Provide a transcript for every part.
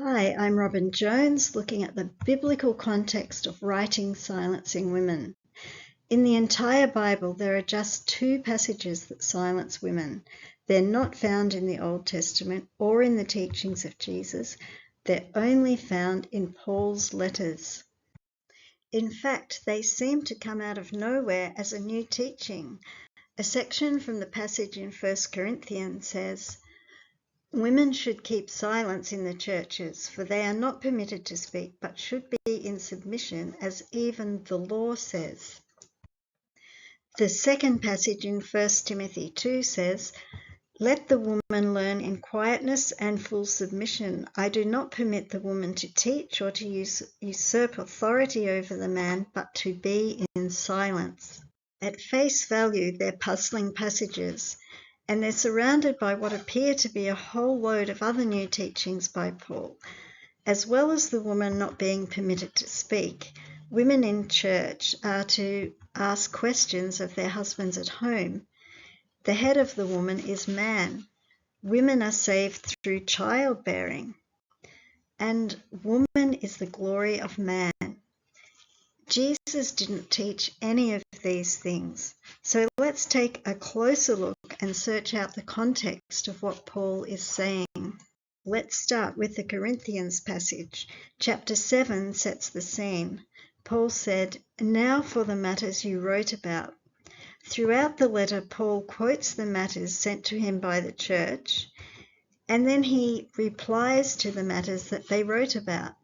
Hi, I'm Robin Jones, looking at the biblical context of writing silencing women. In the entire Bible, there are just two passages that silence women. They're not found in the Old Testament or in the teachings of Jesus. They're only found in Paul's letters. In fact, they seem to come out of nowhere as a new teaching. A section from the passage in 1 Corinthians says, "Women should keep silence in the churches, for they are not permitted to speak, but should be in submission, as even the law says." The second passage in 1 Timothy 2 says, "Let the woman learn in quietness and full submission. I do not permit the woman to teach or to usurp authority over the man, but to be in silence." At face value, they're puzzling passages, and they're surrounded by what appear to be a whole load of other new teachings by Paul. As well as the woman not being permitted to speak, women in church are to ask questions of their husbands at home. The head of the woman is man. Women are saved through childbearing, and woman is the glory of man. Jesus didn't teach any of these things. So let's take a closer look and search out the context of what Paul is saying. Let's start with the Corinthians passage. Chapter 7 sets the scene. Paul said, "Now for the matters you wrote about." Throughout the letter, Paul quotes the matters sent to him by the church, and then he replies to the matters that they wrote about.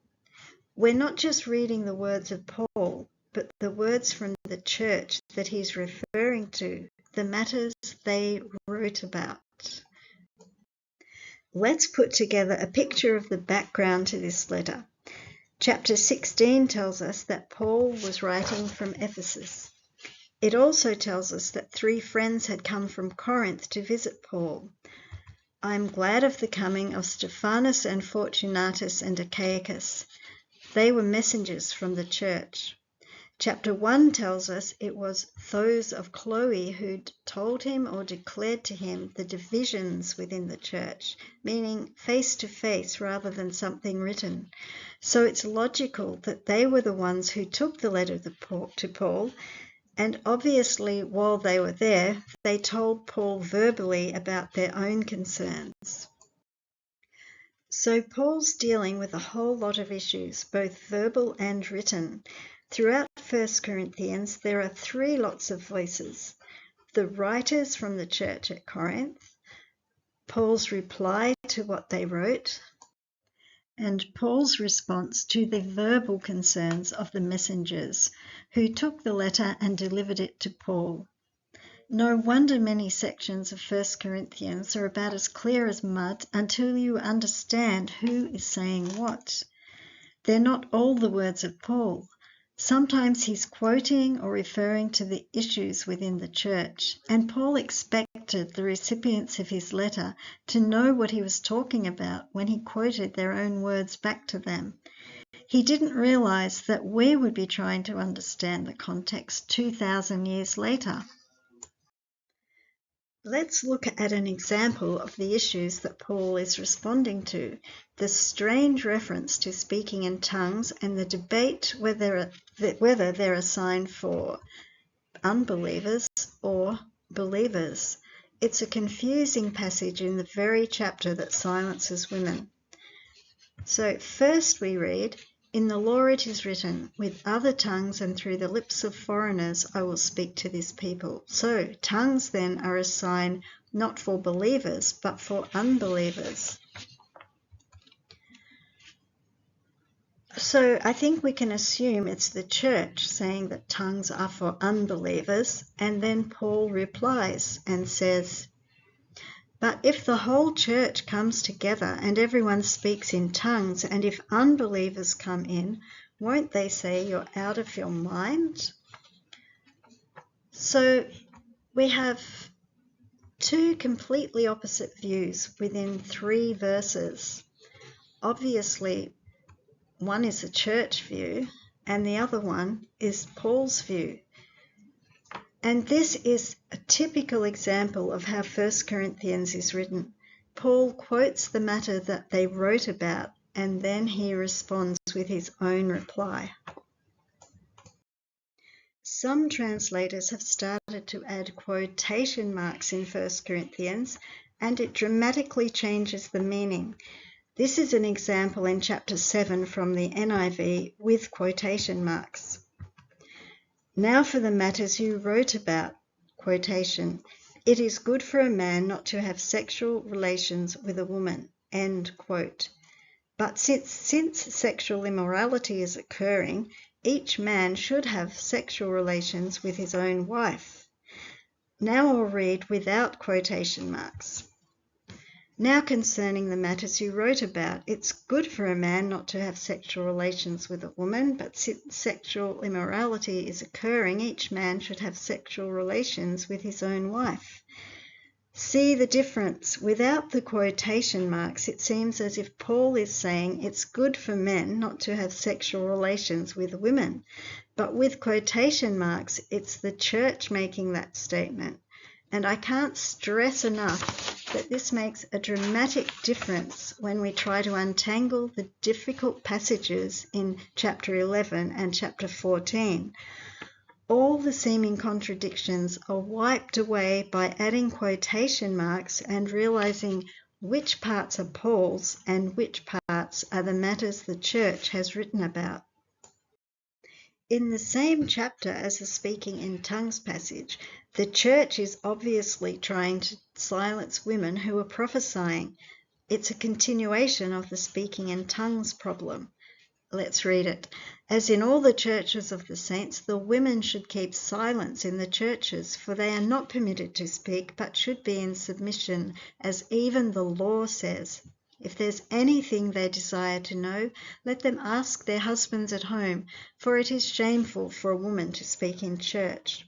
We're not just reading the words of Paul, but the words from the church that he's referring to, the matters they wrote about. Let's put together a picture of the background to this letter. Chapter 16 tells us that Paul was writing from Ephesus. It also tells us that 3 friends had come from Corinth to visit Paul. "I'm glad of the coming of Stephanas and Fortunatus and Achaicus. They were messengers from the church." Chapter 1 tells us it was those of Chloe who'd told him or declared to him the divisions within the church, meaning face to face rather than something written. So it's logical that they were the ones who took the letter to Paul, and obviously while they were there, they told Paul verbally about their own concerns. So Paul's dealing with a whole lot of issues, both verbal and written. Throughout 1 Corinthians, there are 3 lots of voices: the writers from the church at Corinth, Paul's reply to what they wrote, and Paul's response to the verbal concerns of the messengers who took the letter and delivered it to Paul. No wonder many sections of 1 Corinthians are about as clear as mud until you understand who is saying what. They're not all the words of Paul. Sometimes he's quoting or referring to the issues within the church, and Paul expected the recipients of his letter to know what he was talking about when he quoted their own words back to them. He didn't realize that we would be trying to understand the context 2,000 years later. Let's look at an example of the issues that Paul is responding to: the strange reference to speaking in tongues and the debate whether they're a sign for unbelievers or believers. It's a confusing passage in the very chapter that silences women. So first we read, "In the law it is written, with other tongues and through the lips of foreigners I will speak to this people." So tongues then are a sign not for believers, but for unbelievers. So I think we can assume it's the church saying that tongues are for unbelievers, and then Paul replies and says, "But if the whole church comes together and everyone speaks in tongues, and if unbelievers come in, won't they say you're out of your mind?" So we have 2 completely opposite views within 3 verses. Obviously, one is a church view and the other one is Paul's view. And this is a typical example of how 1 Corinthians is written. Paul quotes the matter that they wrote about and then he responds with his own reply. Some translators have started to add quotation marks in 1 Corinthians, and it dramatically changes the meaning. This is an example in chapter 7 from the NIV with quotation marks. Now for the matters you wrote about, quotation, it is good for a man not to have sexual relations with a woman, end quote. But since sexual immorality is occurring, each man should have sexual relations with his own wife. Now I'll read without quotation marks. Now concerning the matters you wrote about, it's good for a man not to have sexual relations with a woman, but since sexual immorality is occurring, each man should have sexual relations with his own wife. See the difference. Without the quotation marks, it seems as if Paul is saying it's good for men not to have sexual relations with women. But with quotation marks, it's the church making that statement. And I can't stress enough that this makes a dramatic difference when we try to untangle the difficult passages in chapter 11 and chapter 14. All the seeming contradictions are wiped away by adding quotation marks and realizing which parts are Paul's and which parts are the matters the church has written about. In the same chapter as the speaking in tongues passage, the church is obviously trying to silence women who are prophesying. It's a continuation of the speaking in tongues problem. Let's read it. As in all the churches of the saints, the women should keep silence in the churches, for they are not permitted to speak, but should be in submission, as even the law says. If there's anything they desire to know, let them ask their husbands at home, for it is shameful for a woman to speak in church.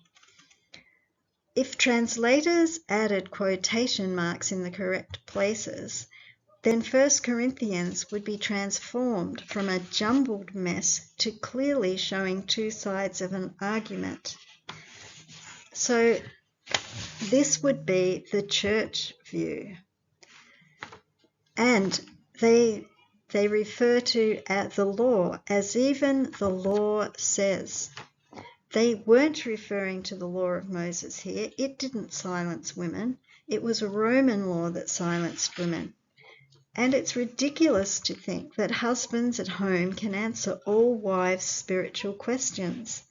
If translators added quotation marks in the correct places, then 1 Corinthians would be transformed from a jumbled mess to clearly showing two sides of an argument. So this would be the church view. And they refer to the law as even the law says. They weren't referring to the law of Moses here. It didn't silence women. It was a Roman law that silenced women. And it's ridiculous to think that husbands at home can answer all wives' spiritual questions.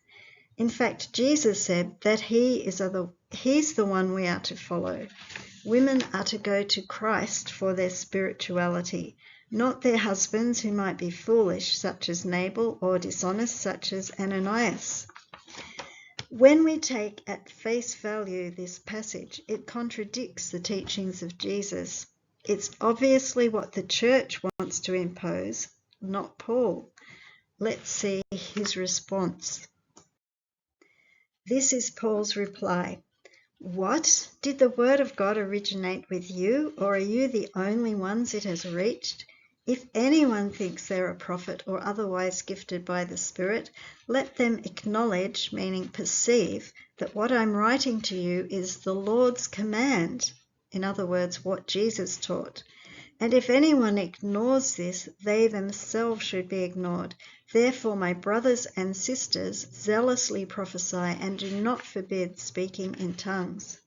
In fact, Jesus said that he's the one we are to follow. Women are to go to Christ for their spirituality, not their husbands who might be foolish, such as Nabal, or dishonest, such as Ananias. When we take at face value this passage, it contradicts the teachings of Jesus. It's obviously what the church wants to impose, not Paul. Let's see his response. This is Paul's reply. What? Did the word of God originate with you, or are you the only ones it has reached? If anyone thinks they're a prophet or otherwise gifted by the Spirit, let them acknowledge, meaning perceive, that what I'm writing to you is the Lord's command. In other words, what Jesus taught. And if anyone ignores this, they themselves should be ignored. Therefore, my brothers and sisters, zealously prophesy and do not forbid speaking in tongues.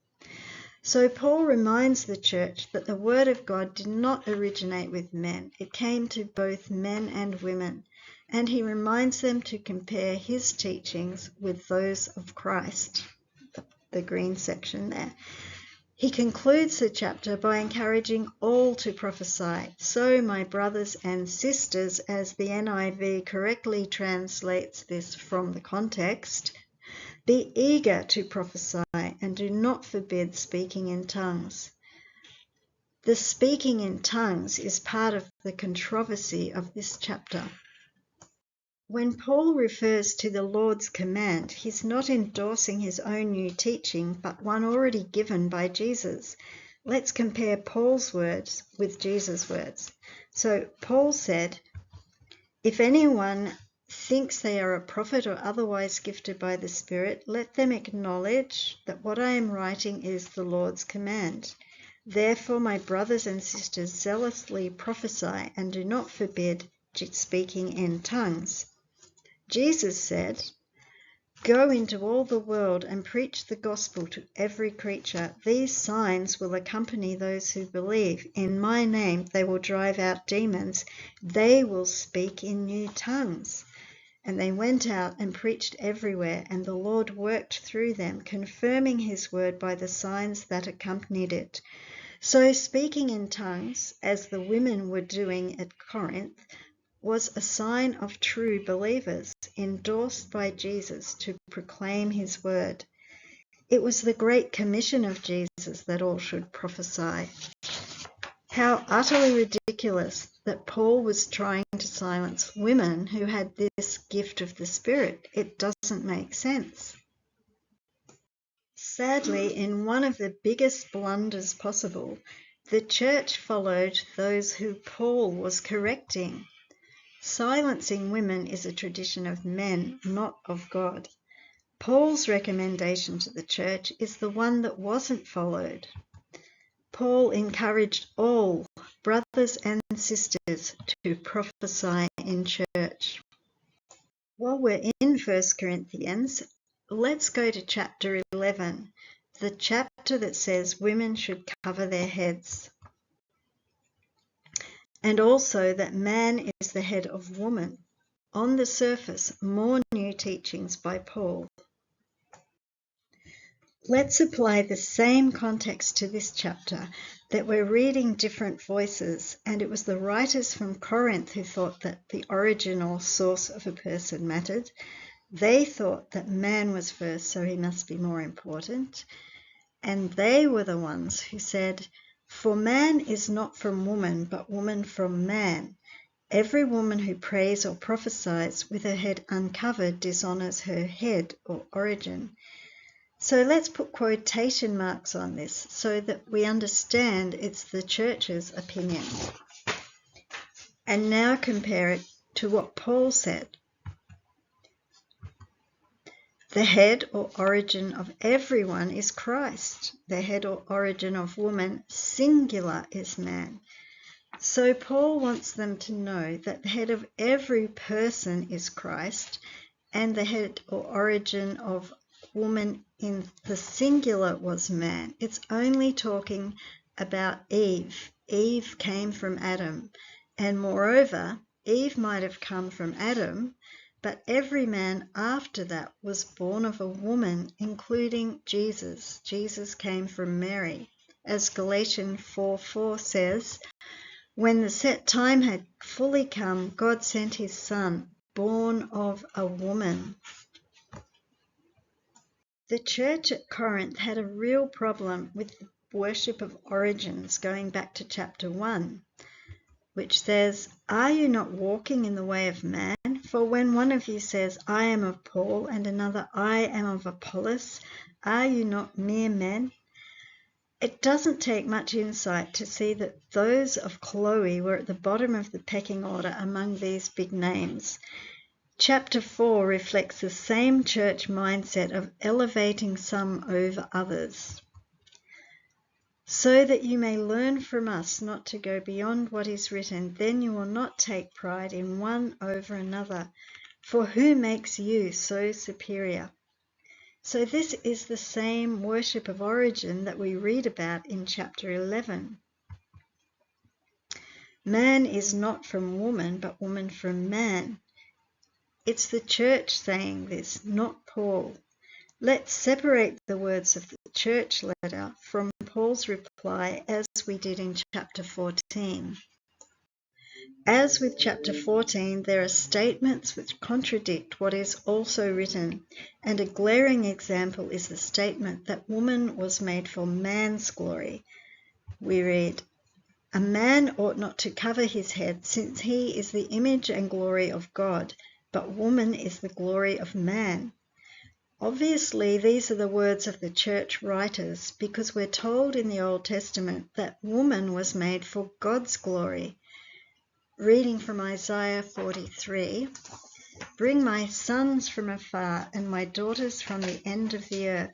So Paul reminds the church that the word of God did not originate with men. It came to both men and women. And he reminds them to compare his teachings with those of Christ. The green section there. He concludes the chapter by encouraging all to prophesy. So, my brothers and sisters, as the NIV correctly translates this from the context, be eager to prophesy and do not forbid speaking in tongues. The speaking in tongues is part of the controversy of this chapter. When Paul refers to the Lord's command, he's not endorsing his own new teaching, but one already given by Jesus. Let's compare Paul's words with Jesus' words. So Paul said, if anyone thinks they are a prophet or otherwise gifted by the Spirit, let them acknowledge that what I am writing is the Lord's command. Therefore, my brothers and sisters, zealously prophesy and do not forbid speaking in tongues. Jesus said, "Go into all the world and preach the gospel to every creature. These signs will accompany those who believe. In my name they will drive out demons. They will speak in new tongues." And they went out and preached everywhere, and the Lord worked through them, confirming his word by the signs that accompanied it. So speaking in tongues, as the women were doing at Corinth, was a sign of true believers, endorsed by Jesus to proclaim his word. It was the great commission of Jesus that all should prophesy. How utterly ridiculous that Paul was trying to silence women who had this gift of the Spirit. It doesn't make sense. Sadly, in one of the biggest blunders possible, the church followed those who Paul was correcting. Silencing women is a tradition of men, not of God. Paul's recommendation to the church is the one that wasn't followed. Paul encouraged all, brothers and sisters, to prophesy in church. While we're in 1 Corinthians, let's go to chapter 11, the chapter that says women should cover their heads, and also that man is the head of woman. On the surface, more new teachings by Paul. Let's apply the same context to this chapter, that we're reading different voices, and it was the writers from Corinth who thought that the origin or source of a person mattered. They thought that man was first, so he must be more important. And they were the ones who said, "For man is not from woman, but woman from man. Every woman who prays or prophesies with her head uncovered dishonors her head or origin." So let's put quotation marks on this so that we understand it's the church's opinion. And now compare it to what Paul said. The head or origin of everyone is Christ. The head or origin of woman, singular, is man. So Paul wants them to know that the head of every person is Christ, and the head or origin of woman in the singular was man. It's only talking about Eve. Eve came from Adam, and moreover, Eve might have come from Adam, but every man after that was born of a woman, including Jesus. Jesus came from Mary. As Galatians 4:4 says, "When the set time had fully come, God sent his Son, born of a woman." The church at Corinth had a real problem with the worship of origins, going back to chapter 1, which says, "Are you not walking in the way of man? For when one of you says, 'I am of Paul,' and another, 'I am of Apollos,' are you not mere men?" It doesn't take much insight to see that those of Chloe were at the bottom of the pecking order among these big names. Chapter 4 reflects the same church mindset of elevating some over others. "So that you may learn from us not to go beyond what is written, then you will not take pride in one over another. For who makes you so superior?" So this is the same worship of origin that we read about in chapter 11. Man is not from woman, but woman from man. It's the church saying this, not Paul. Let's separate the words of the church letter from Paul's reply as we did in chapter 14. As with chapter 14, there are statements which contradict what is also written, and a glaring example is the statement that woman was made for man's glory. We read, "A man ought not to cover his head, since he is the image and glory of God, but woman is the glory of man." Obviously, these are the words of the church writers, because we're told in the Old Testament that woman was made for God's glory. Reading from Isaiah 43, "Bring my sons from afar and my daughters from the end of the earth.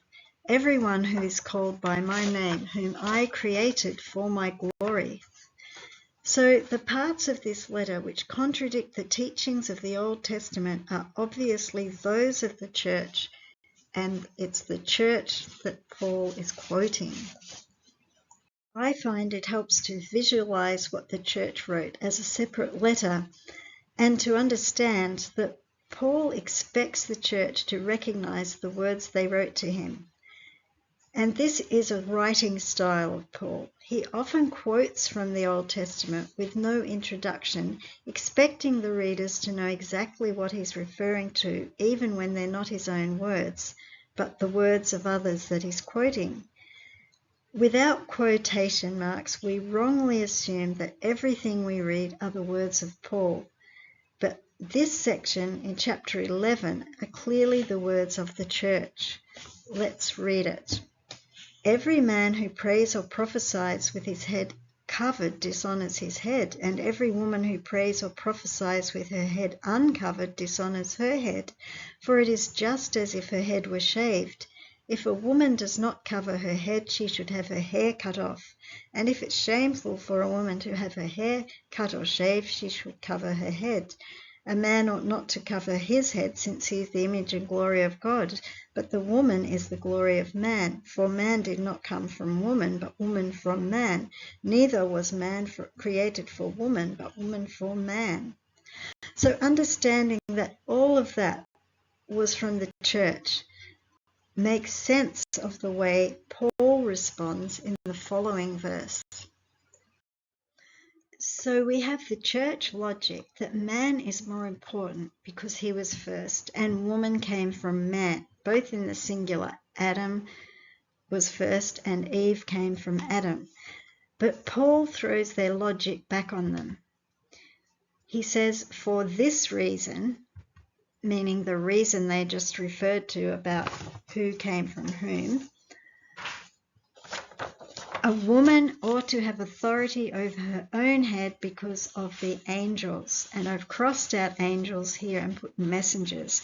everyone who is called by my name, whom I created for my glory. So the parts of this letter which contradict the teachings of the Old Testament are obviously those of the church, and it's the church that Paul is quoting. I find it helps to visualize what the church wrote as a separate letter and to understand that Paul expects the church to recognize the words they wrote to him. And this is a writing style of Paul. He often quotes from the Old Testament with no introduction, expecting the readers to know exactly what he's referring to, even when they're not his own words, but the words of others that he's quoting. Without quotation marks, we wrongly assume that everything we read are the words of Paul. But this section in chapter 11 are clearly the words of the church. Let's read it. Every man who prays or prophesies with his head covered dishonors his head, and every woman who prays or prophesies with her head uncovered dishonors her head, for it is just as if her head were shaved. If a woman does not cover her head, she should have her hair cut off. And if it's shameful for a woman to have her hair cut or shaved, she should cover her head. A man ought not to cover his head, since he is the image and glory of God, but the woman is the glory of man. For man did not come from woman, but woman from man. Neither was man created for woman, but woman for man. So understanding that all of that was from the church makes sense of the way Paul responds in the following verse. So we have the church logic that man is more important because he was first and woman came from man, both in the singular. Adam was first and Eve came from Adam. But Paul throws their logic back on them. He says, for this reason, meaning the reason they just referred to about who came from whom, a woman ought to have authority over her own head because of the angels. And I've crossed out angels here and put messengers,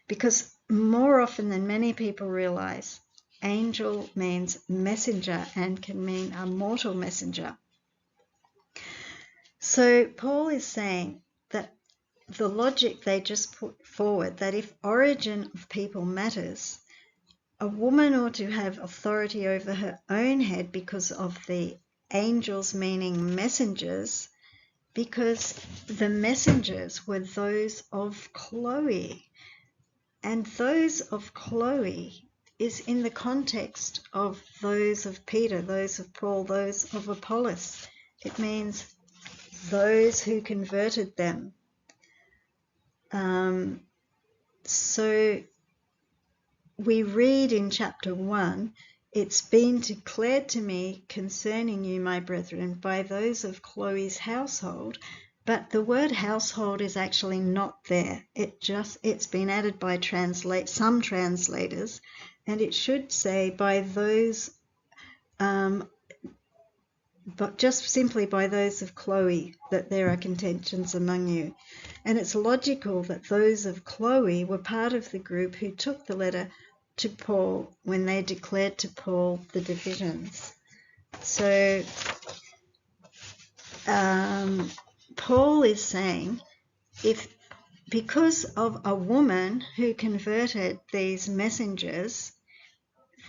because more often than many people realize, angel means messenger and can mean a mortal messenger. So Paul is saying that the logic they just put forward, that if origin of people matters, a woman ought to have authority over her own head because of the angels, meaning messengers, because the messengers were those of Chloe. And those of Chloe is in the context of those of Peter, those of Paul, those of Apollos. It means those who converted them. So we read in chapter 1, it's been declared to me concerning you, my brethren, by those of Chloe's household, but the word household is actually not there. It's been added by some translators, and it should say by those, but just simply by those of Chloe, that there are contentions among you. And it's logical that those of Chloe were part of the group who took the letter to Paul when they declared to Paul the divisions. So Paul is saying, because of a woman who converted these messengers,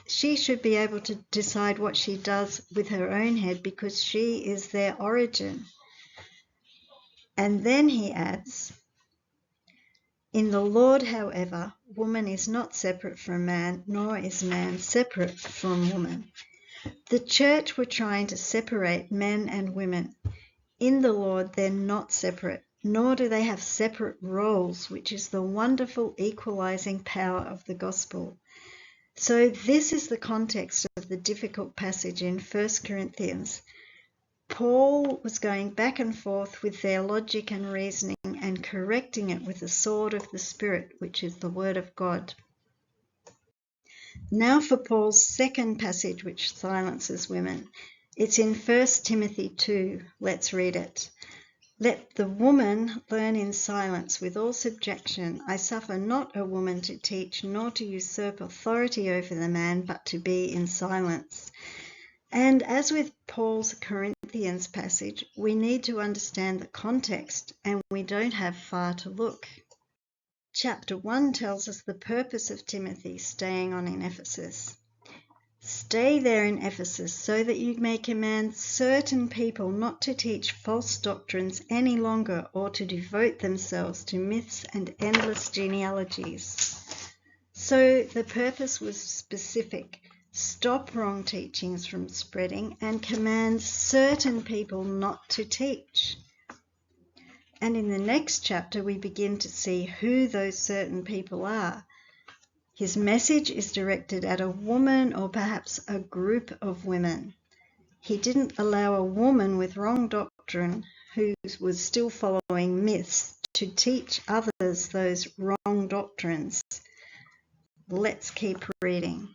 she should be able to decide what she does with her own head because she is their origin. And then he adds, in the Lord, however, woman is not separate from man, nor is man separate from woman. The church were trying to separate men and women. In the Lord, they're not separate, nor do they have separate roles, which is the wonderful equalizing power of the gospel. So this is the context of the difficult passage in 1 Corinthians. Paul was going back and forth with their logic and reasoning and correcting it with the sword of the Spirit, which is the word of God. Now for Paul's second passage, which silences women. It's in 1 Timothy 2. Let's read it. Let the woman learn in silence with all subjection. I suffer not a woman to teach, nor to usurp authority over the man, but to be in silence. And as with Paul's Corinthians passage, we need to understand the context, and we don't have far to look. Chapter 1 tells us the purpose of Timothy staying on in Ephesus. Stay there in Ephesus so that you may command certain people not to teach false doctrines any longer, or to devote themselves to myths and endless genealogies. So the purpose was specific. Stop wrong teachings from spreading and command certain people not to teach. And in the next chapter, we begin to see who those certain people are. His message is directed at a woman, or perhaps a group of women. He didn't allow a woman with wrong doctrine who was still following myths to teach others those wrong doctrines. Let's keep reading.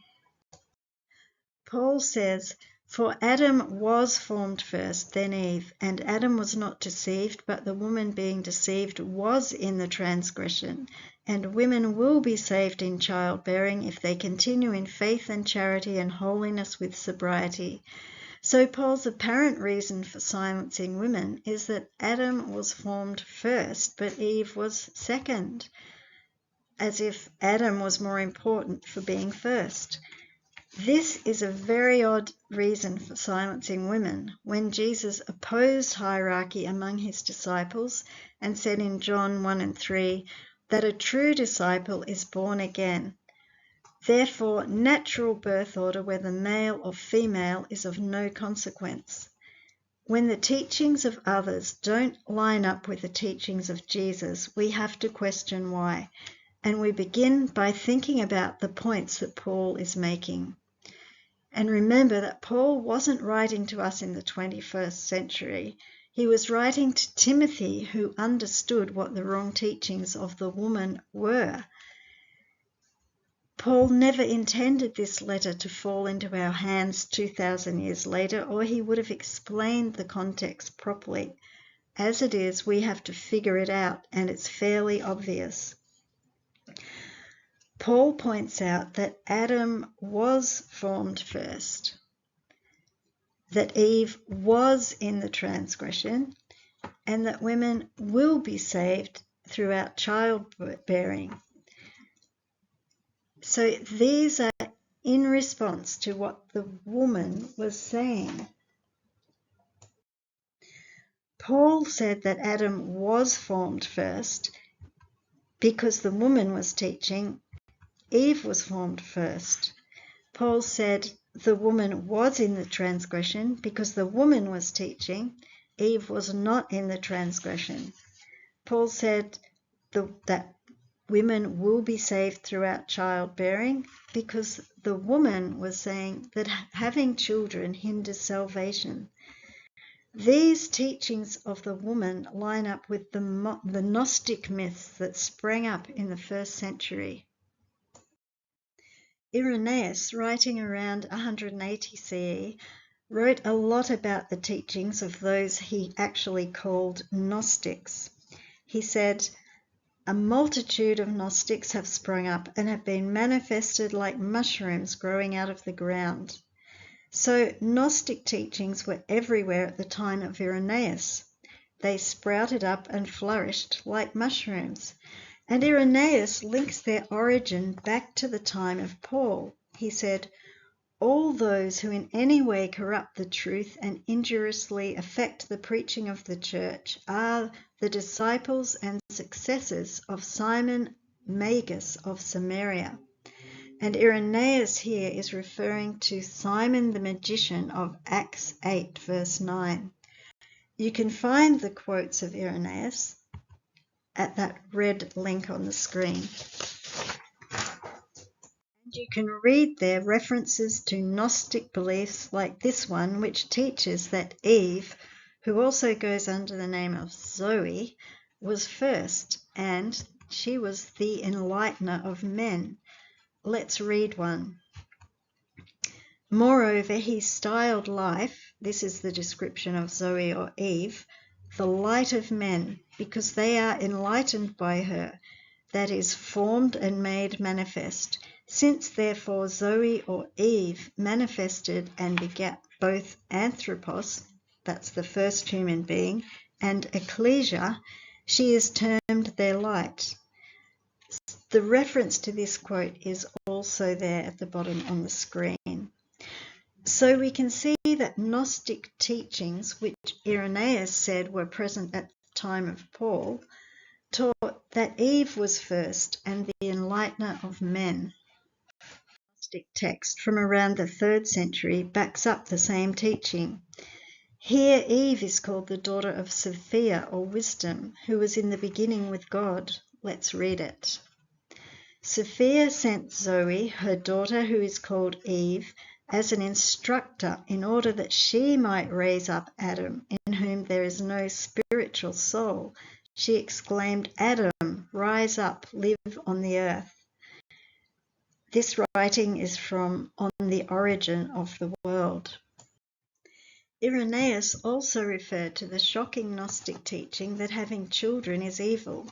Paul says, "For Adam was formed first, then Eve, and Adam was not deceived, but the woman being deceived was in the transgression. And women will be saved in childbearing if they continue in faith and charity and holiness with sobriety." So Paul's apparent reason for silencing women is that Adam was formed first, but Eve was second, as if Adam was more important for being first. This is a very odd reason for silencing women, when Jesus opposed hierarchy among his disciples and said in John 1 and 3 that a true disciple is born again. Therefore, natural birth order, whether male or female, is of no consequence. When the teachings of others don't line up with the teachings of Jesus, we have to question why, and we begin by thinking about the points that Paul is making. And remember that Paul wasn't writing to us in the 21st century. He was writing to Timothy, who understood what the wrong teachings of the woman were. Paul never intended this letter to fall into our hands 2,000 years later, or he would have explained the context properly. As it is, we have to figure it out, and it's fairly obvious. Paul points out that Adam was formed first, that Eve was in the transgression, and that women will be saved throughout childbearing. So these are in response to what the woman was saying. Paul said that Adam was formed first because the woman was teaching. Eve was formed first. Paul said the woman was in the transgression because the woman was teaching. Eve was not in the transgression. Paul said that women will be saved throughout childbearing because the woman was saying that having children hinders salvation. These teachings of the woman line up with the Gnostic myths that sprang up in the 1st century. Irenaeus, writing around 180 CE, wrote a lot about the teachings of those he actually called Gnostics. He said, "A multitude of Gnostics have sprung up and have been manifested like mushrooms growing out of the ground." So Gnostic teachings were everywhere at the time of Irenaeus. They sprouted up and flourished like mushrooms. And Irenaeus links their origin back to the time of Paul. He said, "All those who in any way corrupt the truth and injuriously affect the preaching of the church are the disciples and successors of Simon Magus of Samaria." And Irenaeus here is referring to Simon the magician of Acts 8, verse 9. You can find the quotes of Irenaeus at that red link on the screen. And you can read there references to Gnostic beliefs like this one, which teaches that Eve, who also goes under the name of Zoe, was first, and she was the enlightener of men. Let's read one. "Moreover, he styled life," this is the description of Zoe or Eve, the light of men, because they are enlightened by her, that is, formed and made manifest. Since therefore Zoe or Eve manifested and begat both Anthropos, that's the first human being, and Ecclesia, she is termed their light. The reference to this quote is also there at the bottom on the screen. So we can see that Gnostic teachings, which Irenaeus said were present at the time of Paul, taught that Eve was first and the enlightener of men. Gnostic text from around the 3rd century backs up the same teaching. Here Eve is called the daughter of Sophia or wisdom, who was in the beginning with God. Let's read it. Sophia sent Zoe, her daughter who is called Eve, as an instructor in order that she might raise up Adam, in whom there is no spiritual soul. She exclaimed, Adam, rise up, live on the earth. This writing is from On the Origin of the World. Irenaeus also referred to the shocking Gnostic teaching that having children is evil.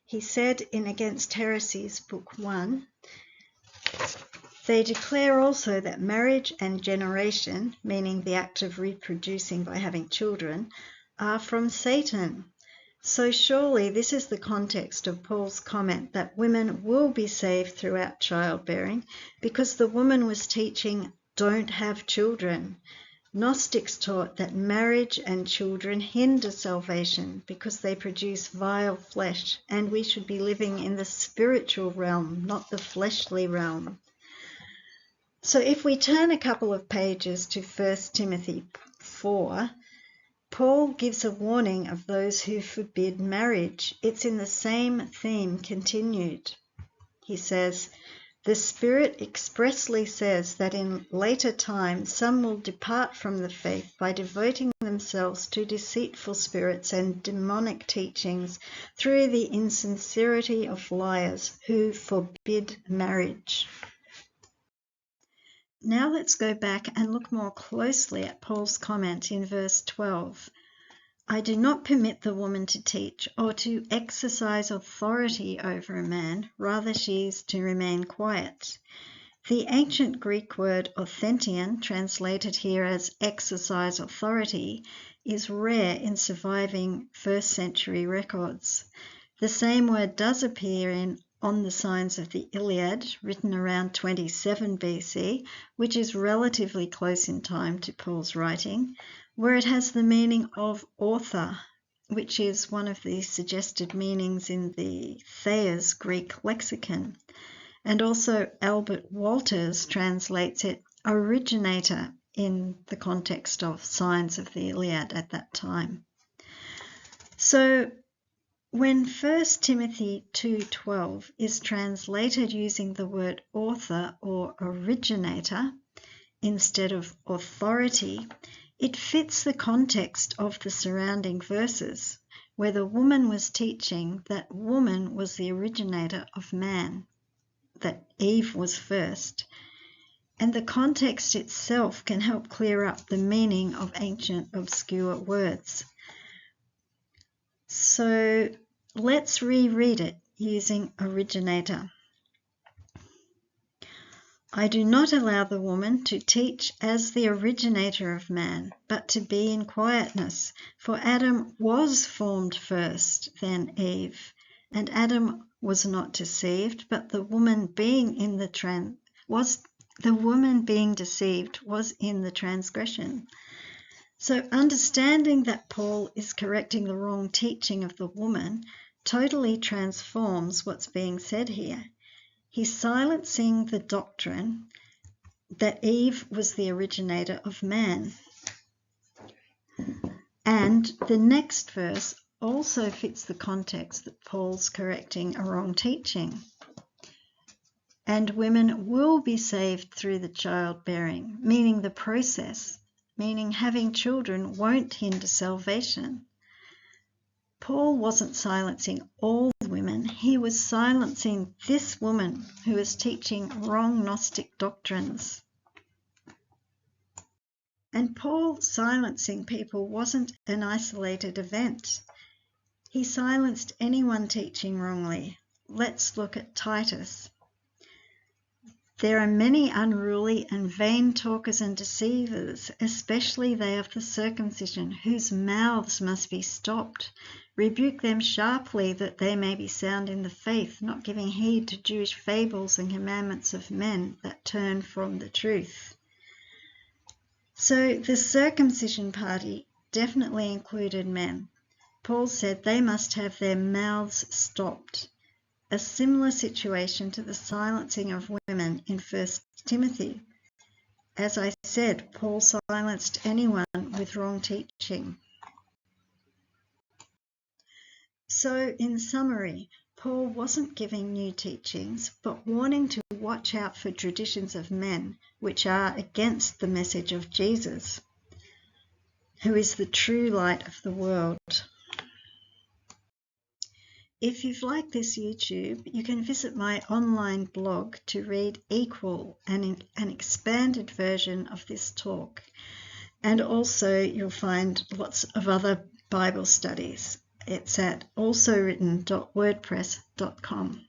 He said in Against Heresies, Book 1, they declare also that marriage and generation, meaning the act of reproducing by having children, are from Satan. So surely this is the context of Paul's comment that women will be saved throughout childbearing, because the woman was teaching, don't have children. Gnostics taught that marriage and children hinder salvation because they produce vile flesh, and we should be living in the spiritual realm, not the fleshly realm. So if we turn a couple of pages to 1 Timothy 4, Paul gives a warning of those who forbid marriage. It's in the same theme continued. He says, the Spirit expressly says that in later times some will depart from the faith by devoting themselves to deceitful spirits and demonic teachings through the insincerity of liars who forbid marriage. Now let's go back and look more closely at Paul's comment in verse 12. I do not permit the woman to teach or to exercise authority over a man, rather she is to remain quiet. The ancient Greek word authentian, translated here as exercise authority, is rare in surviving 1st century records. The same word does appear in On the Signs of the Iliad, written around 27 BC, which is relatively close in time to Paul's writing, where it has the meaning of author, which is one of the suggested meanings in the Thayer's Greek lexicon. And also Albert Walters translates it originator in the context of Signs of the Iliad at that time. So when 1 Timothy 2:12 is translated using the word author or originator instead of authority, it fits the context of the surrounding verses, where the woman was teaching that woman was the originator of man, that Eve was first. And the context itself can help clear up the meaning of ancient obscure words. So let's reread it using originator. I do not allow the woman to teach as the originator of man, but to be in quietness. For Adam was formed first, then Eve. And Adam was not deceived, but the woman being deceived was in the transgression. So understanding that Paul is correcting the wrong teaching of the woman totally transforms what's being said here. He's silencing the doctrine that Eve was the originator of man. And the next verse also fits the context that Paul's correcting a wrong teaching. And women will be saved through the childbearing, meaning the process, meaning having children won't hinder salvation. Paul wasn't silencing all women, he was silencing this woman who is teaching wrong Gnostic doctrines. And Paul silencing people wasn't an isolated event. He silenced anyone teaching wrongly. Let's look at Titus. There are many unruly and vain talkers and deceivers, especially they of the circumcision, whose mouths must be stopped. Rebuke them sharply, that they may be sound in the faith, not giving heed to Jewish fables and commandments of men that turn from the truth. So the circumcision party definitely included men. Paul said they must have their mouths stopped. A similar situation to the silencing of women in 1 Timothy. As I said, Paul silenced anyone with wrong teaching. So in summary, Paul wasn't giving new teachings, but warning to watch out for traditions of men which are against the message of Jesus, who is the true light of the world. If you've liked this YouTube, you can visit my online blog to read equal and an expanded version of this talk. And also you'll find lots of other Bible studies. It's at alsowritten.wordpress.com.